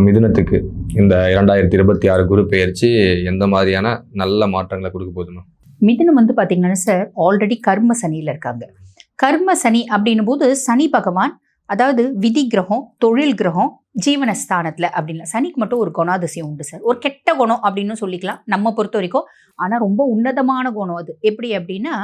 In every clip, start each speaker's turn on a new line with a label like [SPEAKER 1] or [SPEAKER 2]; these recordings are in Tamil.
[SPEAKER 1] மிதுனத்துக்கு இந்த 2026 குரு பெயர்ச்சி எந்த மாதிரியான நல்ல மாற்றங்களை கொடுக்க போகுதுமா?
[SPEAKER 2] மிதுனம் வந்து பார்த்தீங்கன்னா சார், ஆல்ரெடி கர்ம சனியில் இருக்காங்க. கர்ம சனி அப்படின்னும் போது சனி பகவான், அதாவது விதி கிரகம், தொழில் கிரகம், ஜீவனஸ்தானத்தில் அப்படின்னா சனிக்கு மட்டும் ஒரு குணாதிசயம் உண்டு சார். ஒரு கெட்ட குணம் அப்படின்னு சொல்லிக்கலாம் நம்ம பொறுத்த வரைக்கும். ஆனால் ரொம்ப உன்னதமான குணம் அது. எப்படி அப்படின்னா,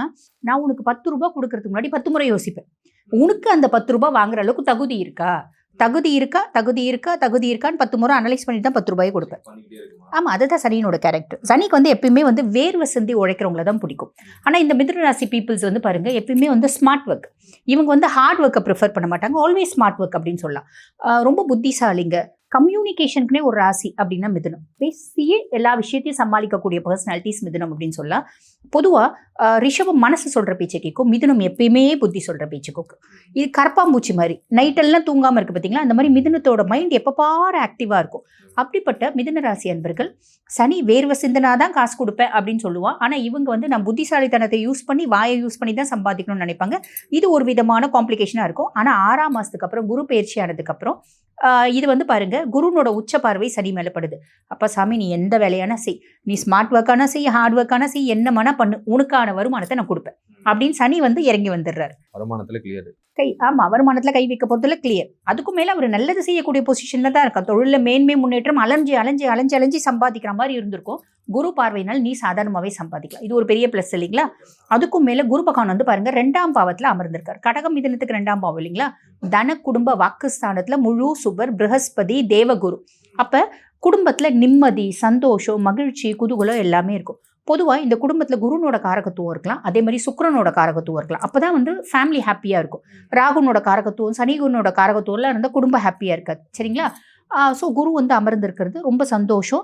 [SPEAKER 2] நான் உனக்கு 10 ரூபாய் கொடுக்கறதுக்கு முன்னாடி 10 முறை யோசிப்பேன். உனக்கு அந்த 10 ரூபாய் வாங்குற அளவுக்கு தகுதி இருக்கா, தகுதி இருக்கா, தகுதி இருக்கா, தகுதி இருக்கான்னு 10 முறை அனலைஸ் பண்ணிட்டு தான் 10 ரூபாயை கொடுப்பேன். ஆமாம், அதுதான் சனியினோட கேரக்டர். சனிக்கு வந்து எப்பயுமே வந்து வேர்வை சிந்தி உழைக்கிறவங்கள தான் பிடிக்கும். ஆனால் இந்த மிதுன ராசி பீப்புள்ஸ் வந்து பாருங்கள், எப்பயுமே வந்து ஸ்மார்ட் ஒர்க், இவங்க வந்து ஹார்ட் ஒர்க்கை ப்ரிஃபர் பண்ண மாட்டாங்க. ஆல்வேஸ் ஸ்மார்ட் ஒர்க் அப்படின்னு சொல்லலாம். ரொம்ப புத்திசாலிங்க. கம்யூனிகேஷனுக்குனே ஒரு ராசி அப்படின்னா மிதுனம். பேசியே எல்லா விஷயத்தையும் சமாளிக்கக்கூடிய பர்சனாலிட்டிஸ் மிதுனம் அப்படின்னு சொல்லலாம். பொதுவாக ரிஷபம் மனசு சொல்கிற பேச்சை கேட்கும், மிதுனம் எப்பயுமே புத்தி சொல்கிற பேச்சு கேட்கும். இது கரப்பாம்பூச்சி மாதிரி நைட்டெல்லாம் தூங்காமல் இருக்குது பார்த்தீங்களா, அந்த மாதிரி மிதுனத்தோட மைண்ட் எப்போ பாரு ஆக்டிவாக இருக்கும். அப்படிப்பட்ட மிதுன ராசி அன்பர்கள், சனி வேர்வை சிந்தனா தான் காசு கொடுப்பேன் அப்படின்னு சொல்லுவான். ஆனால் இவங்க வந்து நான் புத்திசாலித்தனத்தை யூஸ் பண்ணி, வாயை யூஸ் பண்ணி தான் சம்பாதிக்கணும்னு நினைப்பாங்க. இது ஒரு விதமான காம்ப்ளிகேஷனாக இருக்கும். ஆனால் 6ஆம் மாதத்துக்கு அப்புறம், குரு பயிற்சி ஆனதுக்கப்புறம் இது வந்து பாருங்க, குருனோட உச்ச பார்வை சனி மேலே படுது. அப்போ சாமி, நீ எந்த வேலையான செய், நீ ஸ்மார்ட் ஒர்க்கான செய், ஹார்ட் ஒர்க்கான செய், என்ன மன பண்ணு, உனக்கான வருமானத்தை நான் கொடுப்பேன் அப்படின்னு சனி வந்து இறங்கி வந்துடுறாரு.
[SPEAKER 1] வருமானத்தில் கிளியர்
[SPEAKER 2] வருமானத்தில் கை வைக்க போறதுல கிளியர். அதுக்கும் மேலே அவர் நல்லது செய்யக்கூடிய பொசிஷன்ல தான் இருக்கா. தொழிலில் மேன்மை முன்னேற்றம், அலைஞ்சு அலைஞ்சு அலைஞ்சு அலைஞ்சு சம்பாதிக்கிற மாதிரி இருந்திருக்கும். குரு பார்வையினால் நீ சாதாரணமாகவே சம்பாதிக்கலாம். இது ஒரு பெரிய பிளஸ் இல்லைங்களா? அதுக்கும் மேலே குரு பகவான் வந்து பாருங்க 2ஆம் பாவத்தில் அமர்ந்திருக்கார். கடகம் மிதுனத்துக்கு 2ஆம் பாவம் இல்லைங்களா? தன குடும்ப வாக்குஸ்தானத்தில் முழு சுபர், ப்ரஹஸ்பதி, தேவகுரு. அப்போ குடும்பத்தில் நிம்மதி, சந்தோஷம், மகிழ்ச்சி, குதூகலம் எல்லாமே இருக்கும். பொதுவாக இந்த குடும்பத்தில் குருனோட காரகத்துவம் இருக்கலாம், அதே மாதிரி சுக்கிரனோட காரகத்துவம் இருக்கலாம். அப்போ தான் வந்து ஃபேமிலி ஹாப்பியாக இருக்கும். ராகுனோட காரகத்துவம், சனி குருனோட காரகத்துவம்லாம் இருந்தால் குடும்பம் ஹாப்பியாக இருக்காது. சரிங்களா? ஸோ குரு வந்து அமர்ந்திருக்கிறது ரொம்ப சந்தோஷம்.